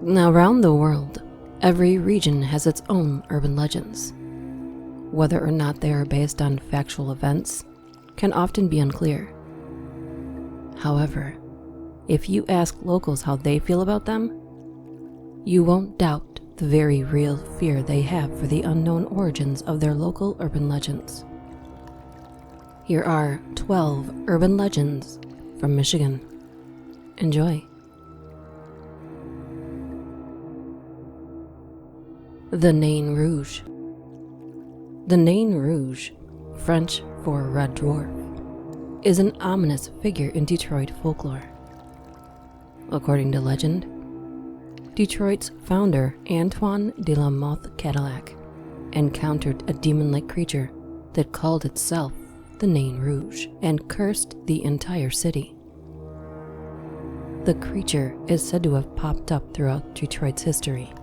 Now, around the world, every region has its own urban legends. Whether or not they are based on factual events can often be unclear. However, if you ask locals how they feel about them, you won't doubt the very real fear they have for the unknown origins of their local urban legends. Here are 12 urban legends from Michigan. Enjoy. The Nain Rouge. The Nain Rouge, French for Red Dwarf, is an ominous figure in Detroit folklore. According to legend, Detroit's founder, Antoine de la Mothe Cadillac, encountered a demon-like creature that called itself the Nain Rouge and cursed the entire city. The creature is said to have popped up throughout Detroit's history,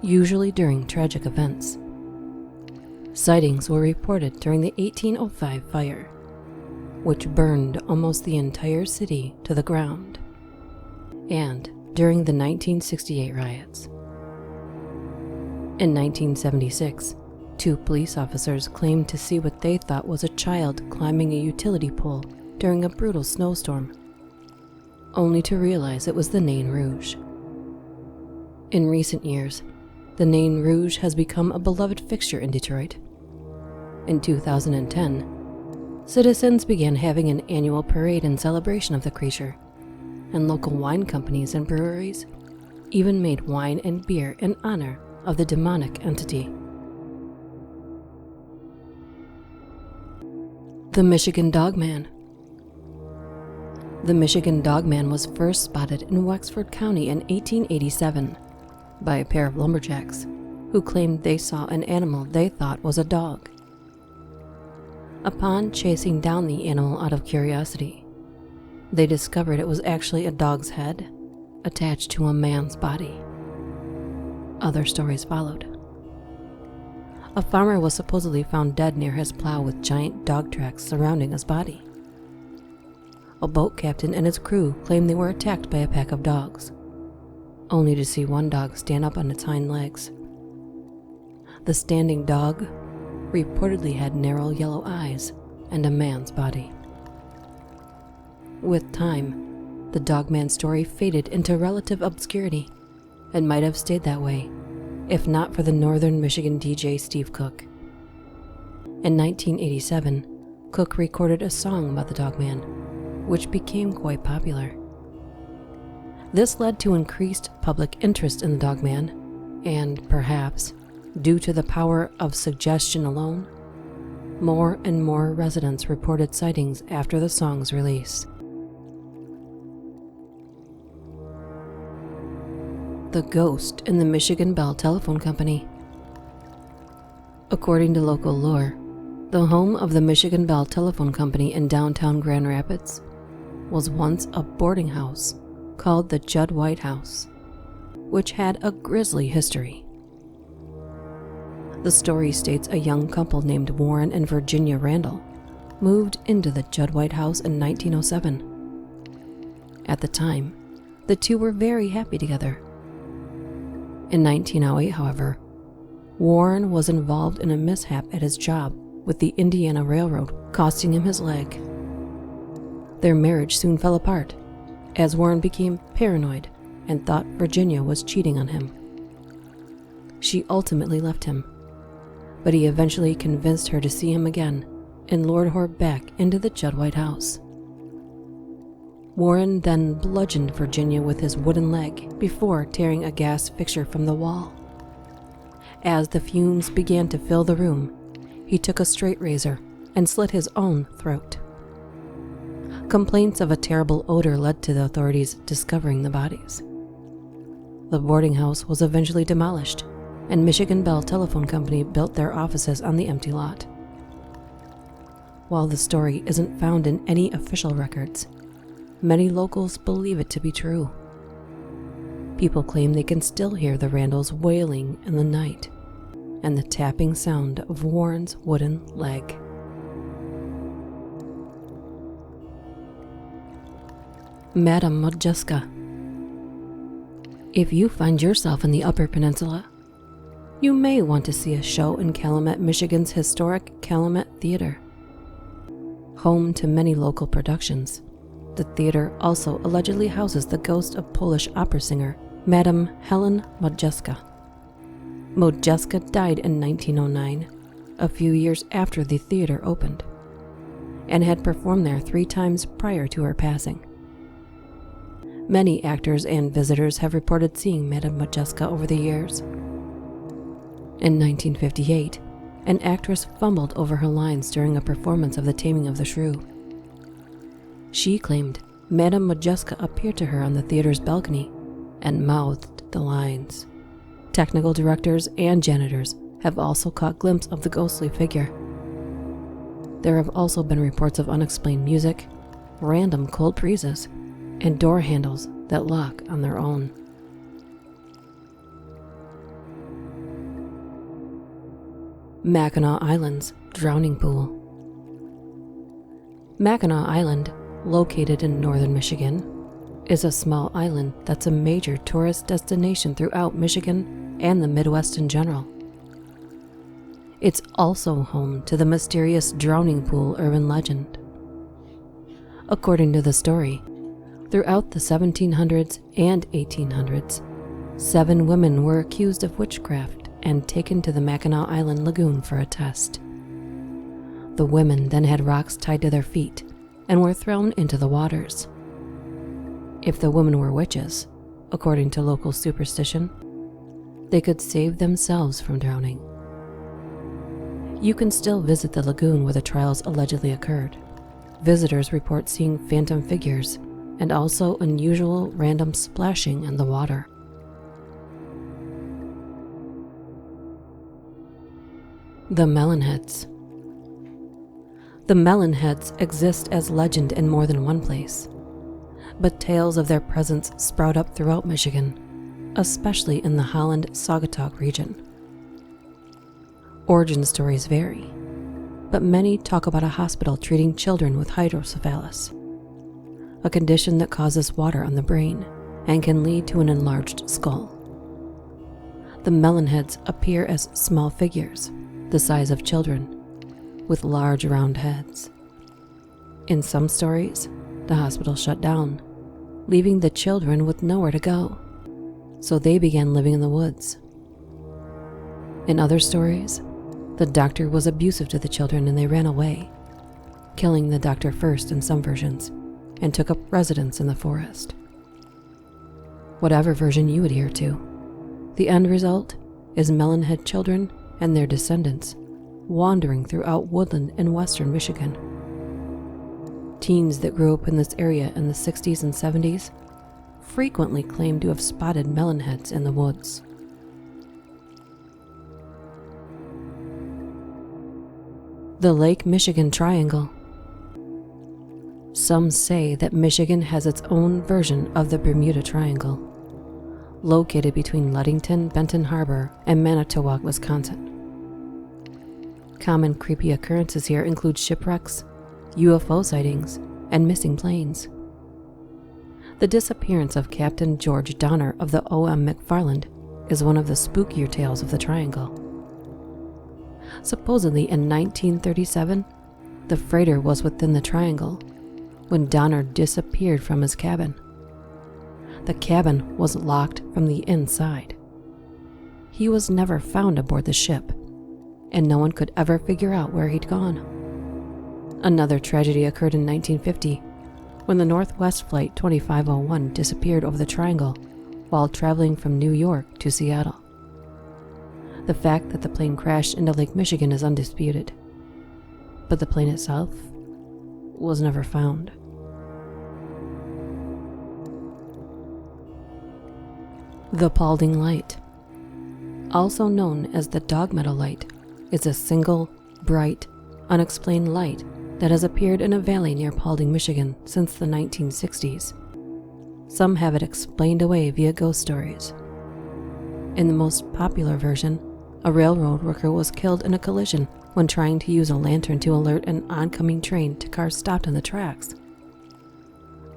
usually during tragic events. Sightings were reported during the 1805 fire, which burned almost the entire city to the ground, and during the 1968 riots. In 1976, 2 police officers claimed to see what they thought was a child climbing a utility pole during a brutal snowstorm, only to realize it was the Nain Rouge. In recent years, the Nain Rouge has become a beloved fixture in Detroit. In 2010, citizens began having an annual parade in celebration of the creature, and local wine companies and breweries even made wine and beer in honor of the demonic entity. The Michigan Dogman. The Michigan Dogman was first spotted in Wexford County in 1887 by a pair of lumberjacks who claimed they saw an animal they thought was a dog. Upon chasing down the animal out of curiosity, they discovered it was actually a dog's head attached to a man's body. Other stories followed. A farmer was supposedly found dead near his plow with giant dog tracks surrounding his body. A boat captain and his crew claimed they were attacked by a pack of dogs, only to see one dog stand up on its hind legs. The standing dog reportedly had narrow yellow eyes and a man's body. With time, the Dogman story faded into relative obscurity and might have stayed that way if not for the northern Michigan DJ Steve Cook. In 1987, Cook recorded a song about the Dogman, which became quite popular. This led to increased public interest in the Dogman, and perhaps, due to the power of suggestion alone, more and more residents reported sightings after the song's release. The Ghost in the Michigan Belle Telephone Company. According to local lore, the home of the Michigan Belle Telephone Company in downtown Grand Rapids was once a boarding house called the Judd White House, which had a grisly history. The story states a young couple named Warren and Virginia Randall moved into the Judd White House in 1907. At the time, the two were very happy together. In 1908, however, Warren was involved in a mishap at his job with the Indiana Railroad, costing him his leg. Their marriage soon fell apart, as Warren became paranoid and thought Virginia was cheating on him. She ultimately left him, but he eventually convinced her to see him again and lured her back into the Judd White House. Warren then bludgeoned Virginia with his wooden leg before tearing a gas fixture from the wall. As the fumes began to fill the room, he took a straight razor and slit his own throat. Complaints of a terrible odor led to the authorities discovering the bodies. The boarding house was eventually demolished, and Michigan Belle Telephone Company built their offices on the empty lot. While the story isn't found in any official records, many locals believe it to be true. People claim they can still hear the Randalls wailing in the night and the tapping sound of Warren's wooden leg. Madame Modjeska. If you find yourself in the Upper Peninsula, you may want to see a show in Calumet, Michigan's historic Calumet Theater. Home to many local productions, the theater also allegedly houses the ghost of Polish opera singer Madame Helen Modjeska. Modjeska died in 1909, a few years after the theater opened, and had performed there 3 times prior to her passing. Many actors and visitors have reported seeing Madame Modjeska over the years. In 1958, an actress fumbled over her lines during a performance of The Taming of the Shrew. She claimed Madame Modjeska appeared to her on the theater's balcony and mouthed the lines. Technical directors and janitors have also caught glimpses of the ghostly figure. There have also been reports of unexplained music, random cold breezes, and door handles that lock on their own. Mackinac Island's drowning pool. Mackinac Island, located in northern Michigan, is a small island that's a major tourist destination throughout Michigan and the Midwest in general. It's also home to the mysterious drowning pool urban legend. According to the story, throughout the 1700s and 1800s, 7 women were accused of witchcraft and taken to the Mackinac Island lagoon for a test. The women then had rocks tied to their feet and were thrown into the waters. If the women were witches, according to local superstition, they could save themselves from drowning. You can still visit the lagoon where the trials allegedly occurred. Visitors report seeing phantom figures and also unusual random splashing in the water. The Melon Heads. The Melon Heads exist as legend in more than one place, but tales of their presence sprout up throughout Michigan, especially in the Holland-Saugatuck region. Origin stories vary, but many talk about a hospital treating children with hydrocephalus, a condition that causes water on the brain and can lead to an enlarged skull. The Melon Heads appear as small figures, the size of children, with large round heads. In some stories, the hospital shut down, leaving the children with nowhere to go, so they began living in the woods. In other stories, the doctor was abusive to the children and they ran away, killing the doctor first in some versions, and took up residence in the forest. Whatever version you adhere to, the end result is Melonhead children and their descendants wandering throughout woodland in western Michigan. Teens that grew up in this area in the 60s and 70s frequently claim to have spotted melonheads in the woods. The Lake Michigan Triangle. Some say that Michigan has its own version of the Bermuda Triangle, located between Ludington, Benton Harbor, and Manitowoc, Wisconsin. Common creepy occurrences here include shipwrecks, UFO sightings, and missing planes. The disappearance of Captain George Donner of the O.M. McFarland is one of the spookier tales of the triangle. Supposedly in 1937, the freighter was within the triangle when Donner disappeared from his cabin. The cabin was locked from the inside. He was never found aboard the ship, and no one could ever figure out where he'd gone. Another tragedy occurred in 1950 when the Northwest Flight 2501 disappeared over the triangle while traveling from New York to Seattle. The fact that the plane crashed into Lake Michigan is undisputed, but the plane itself was never found. The Paulding Light, also known as the Dogmetal Light, is a single, bright, unexplained light that has appeared in a valley near Paulding, Michigan since the 1960s. Some have it explained away via ghost stories. In the most popular version, a railroad worker was killed in a collision when trying to use a lantern to alert an oncoming train to cars stopped on the tracks.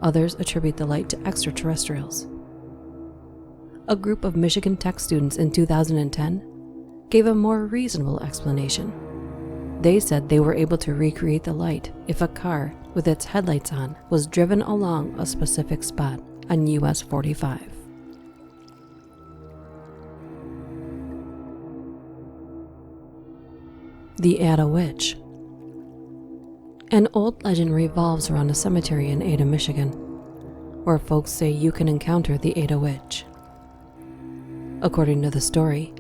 Others attribute the light to extraterrestrials. a group of Michigan Tech students in 2010 gave a more reasonable explanation. They said they were able to recreate the light if a car with its headlights on was driven along a specific spot on US 45. The Ada Witch. An old legend revolves around a cemetery in Ada, Michigan, where folks say you can encounter the Ada Witch. According to the story,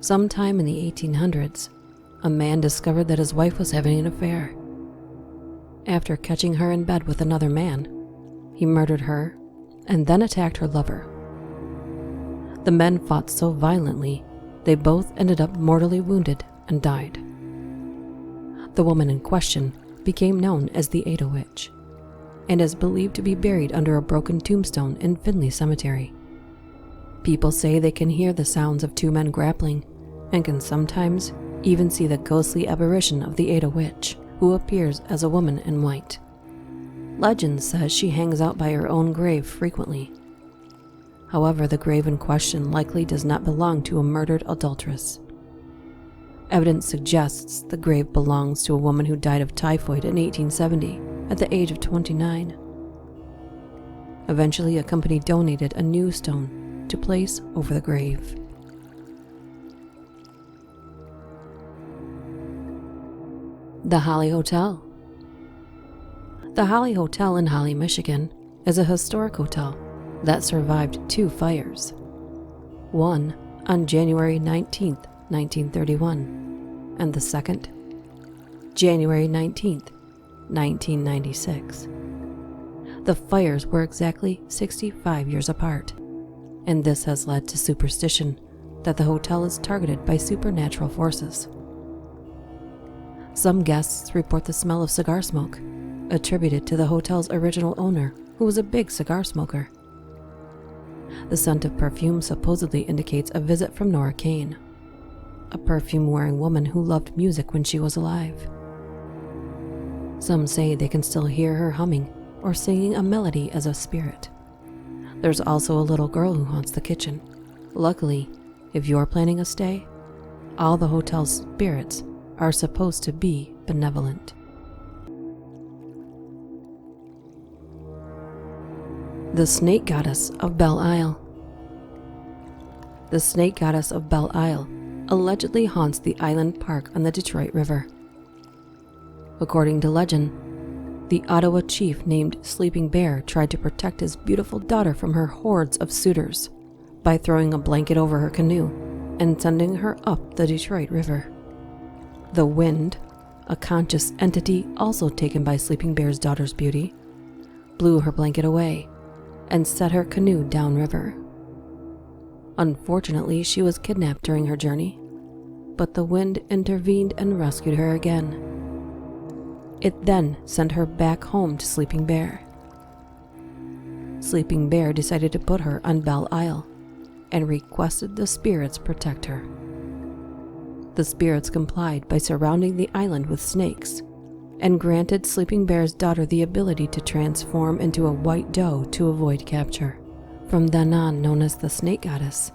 sometime in the 1800s, a man discovered that his wife was having an affair. After catching her in bed with another man, he murdered her and then attacked her lover. The men fought so violently, they both ended up mortally wounded and died. The woman in question became known as the Ada Witch and is believed to be buried under a broken tombstone in Finley Cemetery. People say they can hear the sounds of two men grappling and can sometimes even see the ghostly apparition of the Ada Witch, who appears as a woman in white. Legend says she hangs out by her own grave frequently. However, the grave in question likely does not belong to a murdered adulteress. Evidence suggests the grave belongs to a woman who died of typhoid in 1870 at the age of 29. Eventually, a company donated a new stone to place over the grave. The Holly Hotel. The Holly Hotel in Holly, Michigan is a historic hotel that survived two fires. One on January 19, 1931, and the second, January 19, 1996. The fires were exactly 65 years apart, and this has led to superstition that the hotel is targeted by supernatural forces. Some guests report the smell of cigar smoke, attributed to the hotel's original owner, who was a big cigar smoker. The scent of perfume supposedly indicates a visit from Nora Kane, a perfume-wearing woman who loved music when she was alive. Some say they can still hear her humming or singing a melody as a spirit. There's also a little girl who haunts the kitchen. Luckily, if you're planning a stay, all the hotel's spirits are supposed to be benevolent. The Snake Goddess of Belle Isle. The Snake Goddess of Belle Isle allegedly haunts the island park on the Detroit River. According to legend, the Ottawa chief named Sleeping Bear tried to protect his beautiful daughter from her hordes of suitors by throwing a blanket over her canoe and sending her up the Detroit River. The wind, a conscious entity also taken by Sleeping Bear's daughter's beauty, blew her blanket away and set her canoe downriver. Unfortunately, she was kidnapped during her journey, but the wind intervened and rescued her again. It then sent her back home to Sleeping Bear. Sleeping Bear decided to put her on Belle Isle and requested the spirits protect her. The spirits complied by surrounding the island with snakes and granted Sleeping Bear's daughter the ability to transform into a white doe to avoid capture. From then on, known as the Snake Goddess,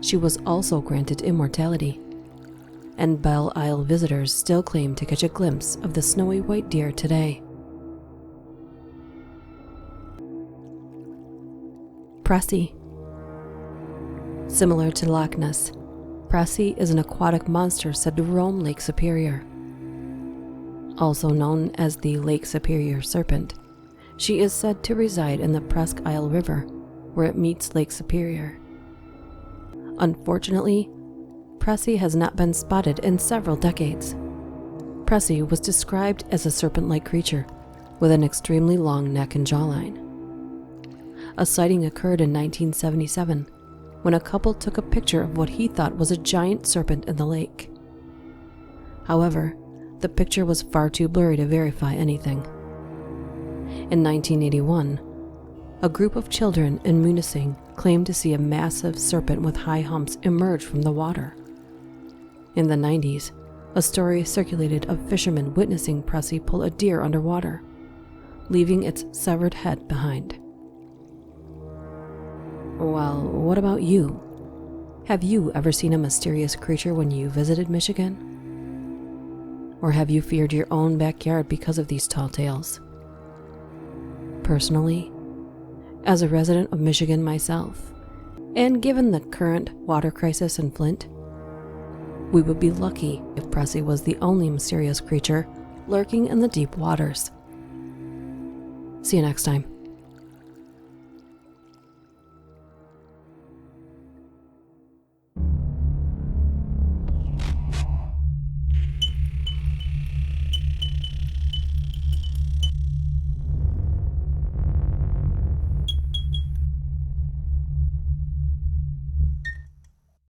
she was also granted immortality, and Belle Isle visitors still claim to catch a glimpse of the snowy white deer today. Pressy. Similar to Loch Ness, Pressy is an aquatic monster said to roam Lake Superior. Also known as the Lake Superior Serpent, she is said to reside in the Presque Isle River, where it meets Lake Superior. Unfortunately, Pressy has not been spotted in several decades. Pressy was described as a serpent-like creature with an extremely long neck and jawline. A sighting occurred in 1977 when a couple took a picture of what he thought was a giant serpent in the lake. However, the picture was far too blurry to verify anything. In 1981, a group of children in Munising claimed to see a massive serpent with high humps emerge from the water. In the 90s, a story circulated of fishermen witnessing Pressy pull a deer underwater, leaving its severed head behind. Well, what about you? Have you ever seen a mysterious creature when you visited Michigan? Or have you feared your own backyard because of these tall tales? Personally, as a resident of Michigan myself, and given the current water crisis in Flint, we would be lucky if Pressy was the only mysterious creature lurking in the deep waters. See you next time.